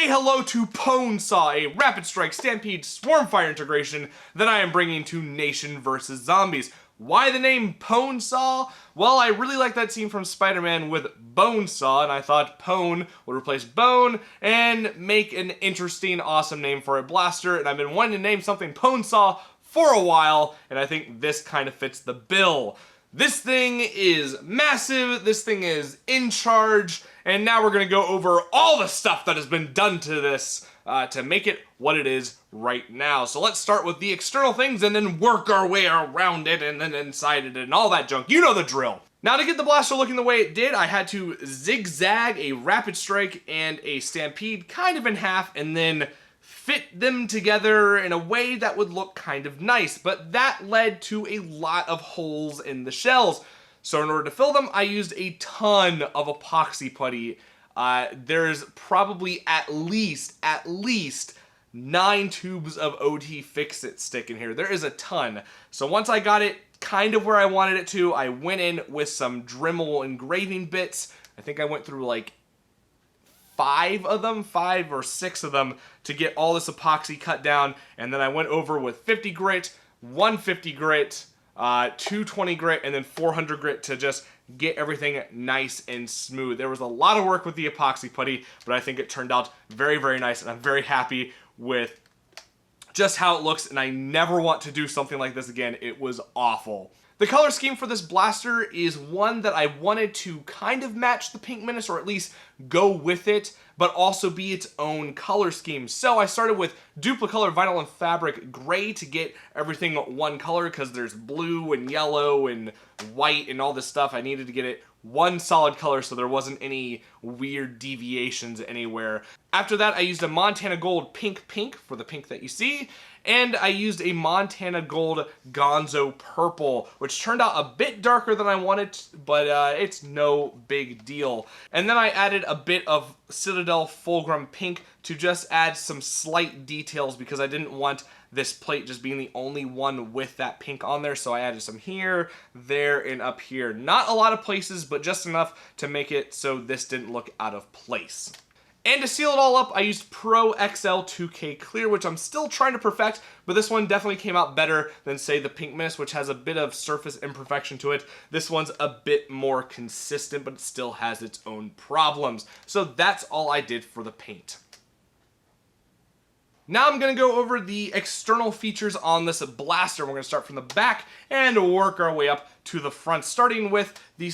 Say hello to PwnSaw, a Rapidstrike Stampede Swarmfire integration that I am bringing to Nation vs. Zombies. Why the name PwnSaw? Well, I really like that scene from Spider-Man with Bonesaw, and I thought Pwn would replace Bone and make an interesting, awesome name for a blaster, and I've been wanting to name something PwnSaw for a while, and I think this kind of fits the bill. This thing is massive, this thing is in charge, and now we're going to go over all the stuff that has been done to this to make it what it is right now. So let's start with the external things and then work our way around it and then inside it and all that junk. You know the drill. Now to get the blaster looking the way it did, I had to zigzag a Rapidstrike and a Stampede kind of in half and then fit them together in a way that would look kind of nice, but that led to a lot of holes in the shells. So in order to fill them, I used a ton of epoxy putty. There's probably at least 9 tubes of OT Fix-It stick in here. There is a ton. So once I got it kind of where I wanted it to, I went in with some Dremel engraving bits. I think I went through like 5 or 6 of them to get all this epoxy cut down, and then I went over with 50 grit, 150 grit, 220 grit, and then 400 grit to just get everything nice and smooth. There was a lot of work with the epoxy putty, but I think it turned out very, very nice, and I'm very happy with just how it looks, and I never want to do something like this again. It was awful. The color scheme for this blaster is one that I wanted to kind of match the Pink Menace, or at least go with it, but also be its own color scheme. So I started with Duplicolor Vinyl and Fabric Gray to get everything one color, because there's blue and yellow and white and all this stuff. I needed to get it one solid color so there wasn't any weird deviations anywhere. After that, I used a Montana Gold Pink for the pink that you see, and I used a Montana Gold Gonzo Purple, which turned out a bit darker than I wanted, but it's no big deal. And then I added a bit of Citadel Fulgrim Pink to just add some slight details, because I didn't want this plate just being the only one with that pink on there, so I added some here, there, and up here. Not a lot of places, but just enough to make it so this didn't look out of place. And to seal it all up, I used ProXL 2K Clear, which I'm still trying to perfect, but this one definitely came out better than, say, the Pink Menace, which has a bit of surface imperfection to it. This one's a bit more consistent, but it still has its own problems. So that's all I did for the paint. Now I'm going to go over the external features on this blaster. We're going to start from the back and work our way up to the front, starting with the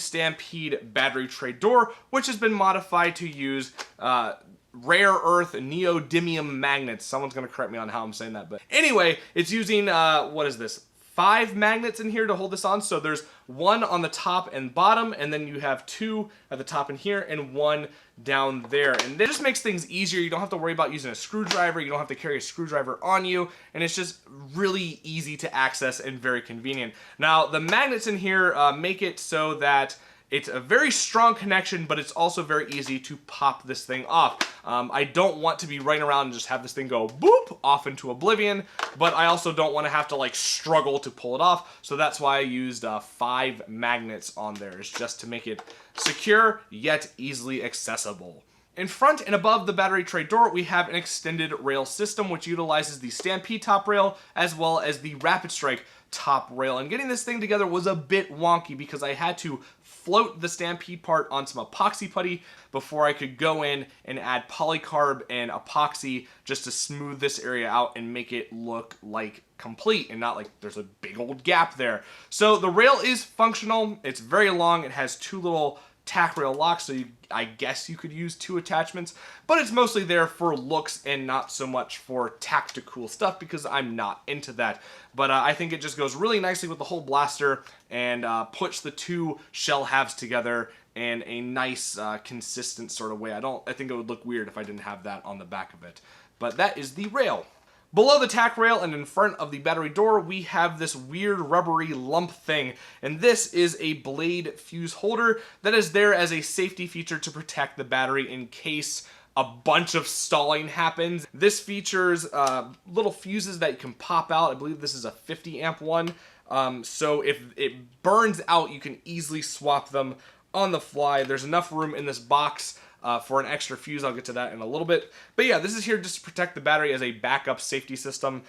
battery tray door, which has been modified to use rare earth neodymium magnets. Someone's going to correct me on how I'm saying that, but anyway, it's using, what is this? 5 magnets in here to hold this on. So there's 1 on the top and bottom, and then you have 2 at the top in here and 1 down there. And it just makes things easier. You don't have to worry about using a screwdriver. You don't have to carry a screwdriver on you, and it's just really easy to access and very convenient. Now, the magnets in here make it so that it's a very strong connection, but it's also very easy to pop this thing off. I don't want to be running around and just have this thing go boop off into oblivion, but I also don't want to have to like struggle to pull it off, so that's why I used 5 magnets on there. It's just to make it secure yet easily accessible. In front and above the battery tray door, we have an extended rail system which utilizes the Stampede top rail as well as the Rapidstrike top rail. And getting this thing together was a bit wonky because I had to float the Stampede part on some epoxy putty before I could go in and add polycarb and epoxy just to smooth this area out and make it look like complete and not like there's a big old gap there. So the rail is functional. It's very long. It has 2 little tack rail locks, so I guess you could use 2 attachments, but it's mostly there for looks and not so much for tactical stuff because I'm not into that. But I think it just goes really nicely with the whole blaster and puts the 2 shell halves together in a nice consistent sort of way. I think it would look weird if I didn't have that on the back of it. But that is the rail. Below the tack rail and in front of the battery door, we have this weird rubbery lump thing, and this is a blade fuse holder that is there as a safety feature to protect the battery in case a bunch of stalling happens. This features little fuses that you can pop out. I believe this is a 50 amp one, so if it burns out, you can easily swap them on the fly. There's enough room in this box for an extra fuse. I'll get to that in a little bit. But yeah, this is here just to protect the battery as a backup safety system.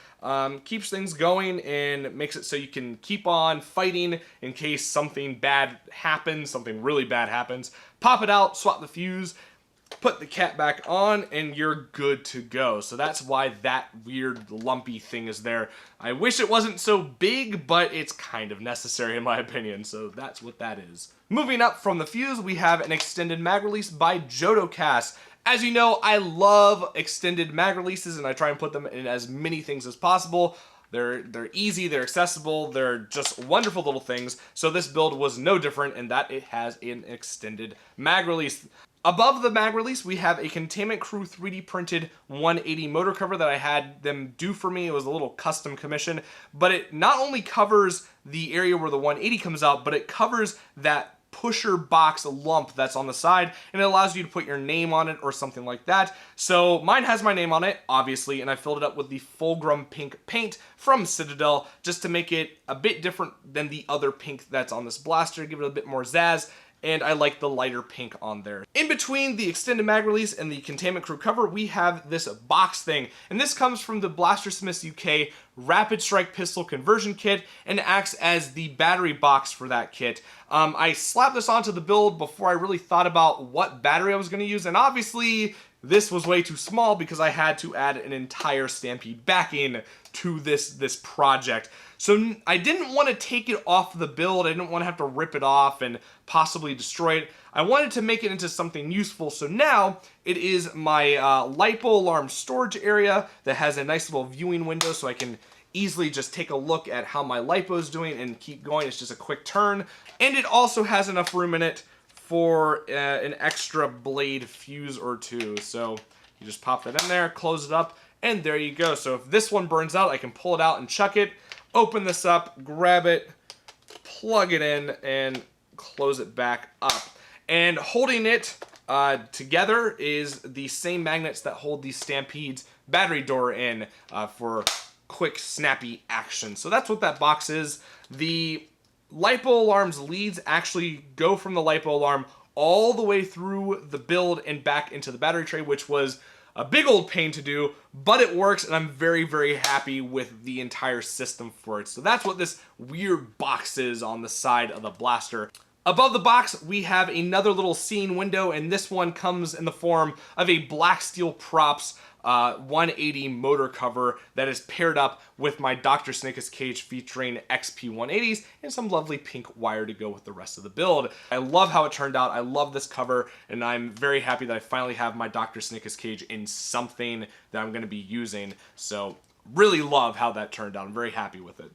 Keeps things going and makes it so you can keep on fighting in case something bad happens, something really bad happens. Pop it out, swap the fuse, put the cap back on, and you're good to go. So that's why that weird lumpy thing is there. I wish it wasn't so big, but it's kind of necessary in my opinion, so that's what that is. Moving up from the fuse, we have an extended mag release by Jotocast. As you know, I love extended mag releases, and I try and put them in as many things as possible. They're easy, they're accessible, they're just wonderful little things. So this build was no different in that it has an extended mag release. Above the mag release, we have a Containment Crew 3D printed 180 motor cover that I had them do for me. It was a little custom commission, but it not only covers the area where the 180 comes out, but it covers that pusher box lump that's on the side, and it allows you to put your name on it or something like that. So mine has my name on it, obviously, and I filled it up with the Fulgrim pink paint from Citadel just to make it a bit different than the other pink that's on this blaster, give it a bit more zazz. And I like the lighter pink on there. In between the extended mag release and the Containment Crew cover, we have this box thing. And this comes from the Blastersmiths UK Rapidstrike pistol conversion kit and acts as the battery box for that kit. I slapped this onto the build before I really thought about what battery I was going to use, and obviously this was way too small because I had to add an entire Stampede backing to this project. So I didn't want to take it off the build. I didn't want to have to rip it off and possibly destroy it. I wanted to make it into something useful. So now it is my LiPo alarm storage area that has a nice little viewing window so I can easily just take a look at how my LiPo is doing and keep going. It's just a quick turn. And it also has enough room in it for an extra blade fuse or two. So you just pop that in there, close it up, and there you go. So if this one burns out, I can pull it out and chuck it, open this up, grab it, plug it in, and close it back up. And holding it together is the same magnets that hold the Stampede's battery door in for quick, snappy action. So that's what that box is. The LiPo alarm's leads actually go from the LiPo alarm all the way through the build and back into the battery tray, which was a big old pain to do, but it works, and I'm very, very happy with the entire system for it. So that's what this weird box is on the side of the blaster. Above the box, we have another little scene window, and this one comes in the form of a Black Steel Props 180 motor cover that is paired up with my Dr. Snikus cage featuring XP 180s and some lovely pink wire to go with the rest of the build. I love how it turned out. I love this cover, and I'm very happy that I finally have my Dr. Snikus cage in something that I'm going to be using. So really love how that turned out. I'm very happy with it.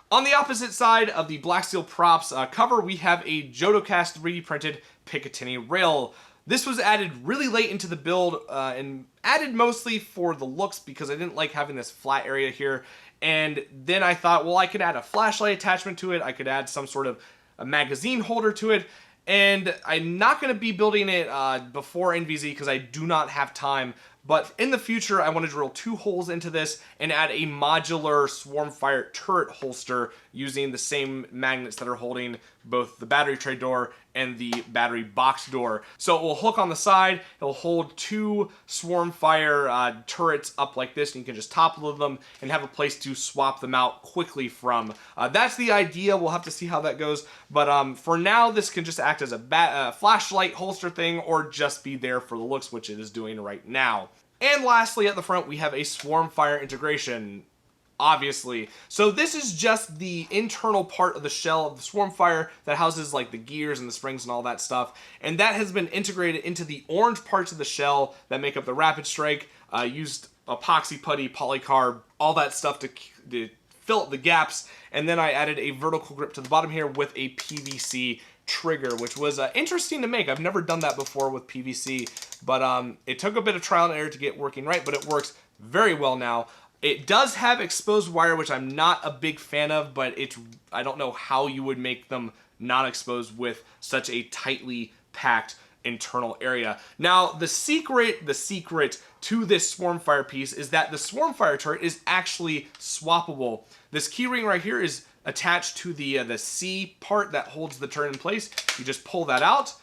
On the opposite side of the Black Steel Props cover, we have a Jotocast 3D printed Picatinny Rail. This was added really late into the build and added mostly for the looks because I didn't like having this flat area here. And then I thought, well, I could add a flashlight attachment to it. I could add some sort of a magazine holder to it. And I'm not going to be building it before NVZ because I do not have time. But in the future, I want to drill 2 holes into this and add a modular Swarmfire turret holster using the same magnets that are holding both the battery tray door and the battery box door. So it will hook on the side, it will hold 2 Swarmfire turrets up like this, and you can just topple them and have a place to swap them out quickly from. That's the idea. We'll have to see how that goes. But for now, this can just act as a flashlight holster thing or just be there for the looks, which it is doing right now. And lastly, at the front, we have a Swarmfire Integration, obviously. So this is just the internal part of the shell of the Swarmfire that houses like the gears and the springs and all that stuff. And that has been integrated into the orange parts of the shell that make up the Rapidstrike. Used epoxy putty, polycarb, all that stuff to fill up the gaps. And then I added a vertical grip to the bottom here with a PVC trigger, which was interesting to make. I've never done that before with PVC, but it took a bit of trial and error to get working right, but it works very well now. It does have exposed wire, which I'm not a big fan of, but I don't know how you would make them not exposed with such a tightly packed internal area. Now, the secret to this Swarmfire piece is that the Swarmfire turret is actually swappable. This keyring right here is attached to the C part that holds the turret in place. You just pull that out,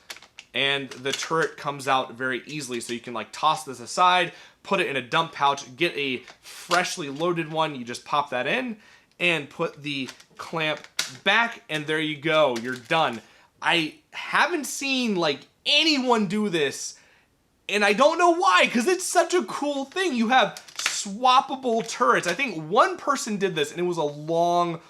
and the turret comes out very easily. So you can like toss this aside, put it in a dump pouch, get a freshly loaded one, you just pop that in, and put the clamp back, and there you go, you're done. I haven't seen like anyone do this, and I don't know why, because it's such a cool thing. You have swappable turrets. I think one person did this, and it was a long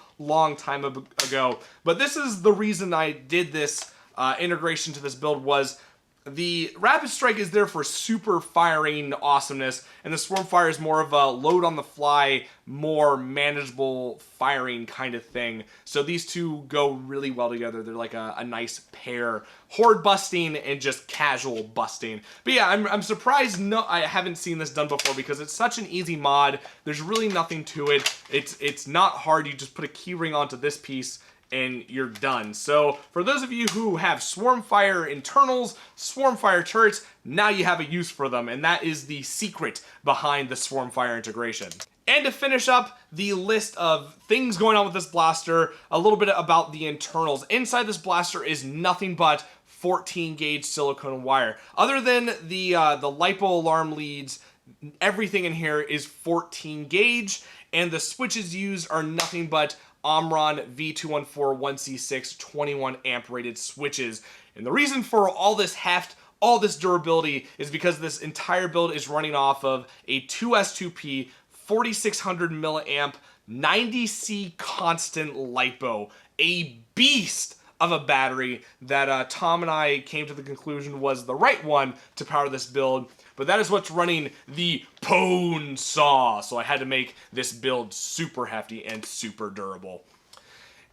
time ago. But this is the reason I did this integration to this build. Was the Rapidstrike is there for super firing awesomeness, and the Swarmfire is more of a load on the fly, more manageable firing kind of thing. So these two go really well together. They're like a nice pair. Horde busting and just casual busting. But yeah, I'm surprised I haven't seen this done before, because it's such an easy mod. There's really nothing to it. It's not hard. You just put a keyring onto this piece and you're done. So for those of you who have Swarmfire internals, Swarmfire turrets, now you have a use for them, and that is the secret behind the Swarmfire integration. And to finish up the list of things going on with this blaster, a little bit about the internals. Inside this blaster is nothing but 14 gauge silicone wire. Other than the LiPo alarm leads, everything in here is 14 gauge, and the switches used are nothing but Omron V214-1C6 21 amp rated switches. And the reason for all this heft, all this durability, is because this entire build is running off of a 2S2P 4600 milliamp 90C constant LiPo, a beast of a battery that Tom and I came to the conclusion was the right one to power this build. But that is what's running the PwnSaw, so I had to make this build super hefty and super durable.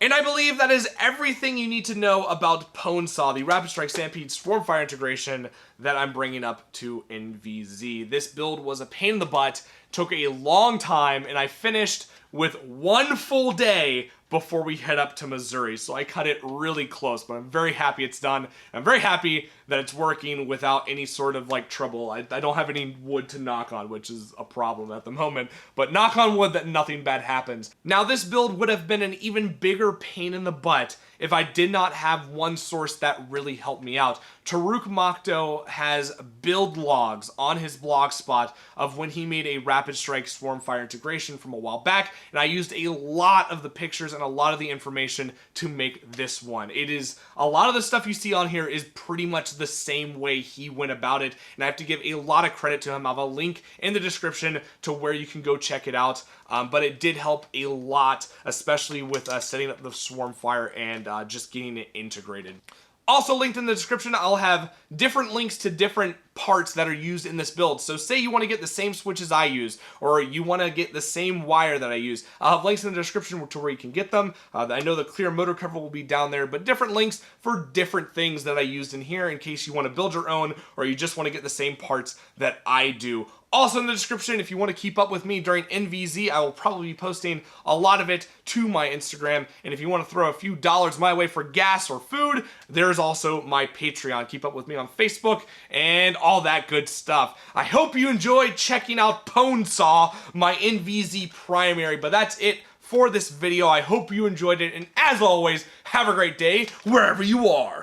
And I believe that is everything you need to know about PwnSaw, the Rapidstrike Stampede Swarmfire integration that I'm bringing up to NVZ. This build was a pain in the butt, took a long time, and I finished with one full day before we head up to Missouri. So I cut it really close, but I'm very happy it's done. I'm very happy that it's working without any sort of like trouble. I don't have any wood to knock on, which is a problem at the moment, but knock on wood that nothing bad happens. Now this build would have been an even bigger pain in the butt if I did not have one source that really helped me out. Torukmakto has build logs on his blog spot of when he made a Rapidstrike Swarmfire integration from a while back, and I used a lot of the pictures and a lot of the information to make this one. It is, a lot of the stuff you see on here is pretty much the same way he went about it, and I have to give a lot of credit to him. I have a link in the description to where you can go check it out, but it did help a lot, especially with setting up the Swarmfire and just getting it integrated. Also linked in the description, I'll have different links to different parts that are used in this build. So say you want to get the same switches I use, or you want to get the same wire that I use. I'll have links in the description to where you can get them. I know the clear motor cover will be down there, but different links for different things that I used in here in case you want to build your own, or you just want to get the same parts that I do. Also in the description, if you want to keep up with me during NVZ, I will probably be posting a lot of it to my Instagram. And if you want to throw a few dollars my way for gas or food, there's also my Patreon. Keep up with me on Facebook and all that good stuff. I hope you enjoyed checking out PwnSaw, my NVZ primary. But that's it for this video. I hope you enjoyed it. And as always, have a great day wherever you are.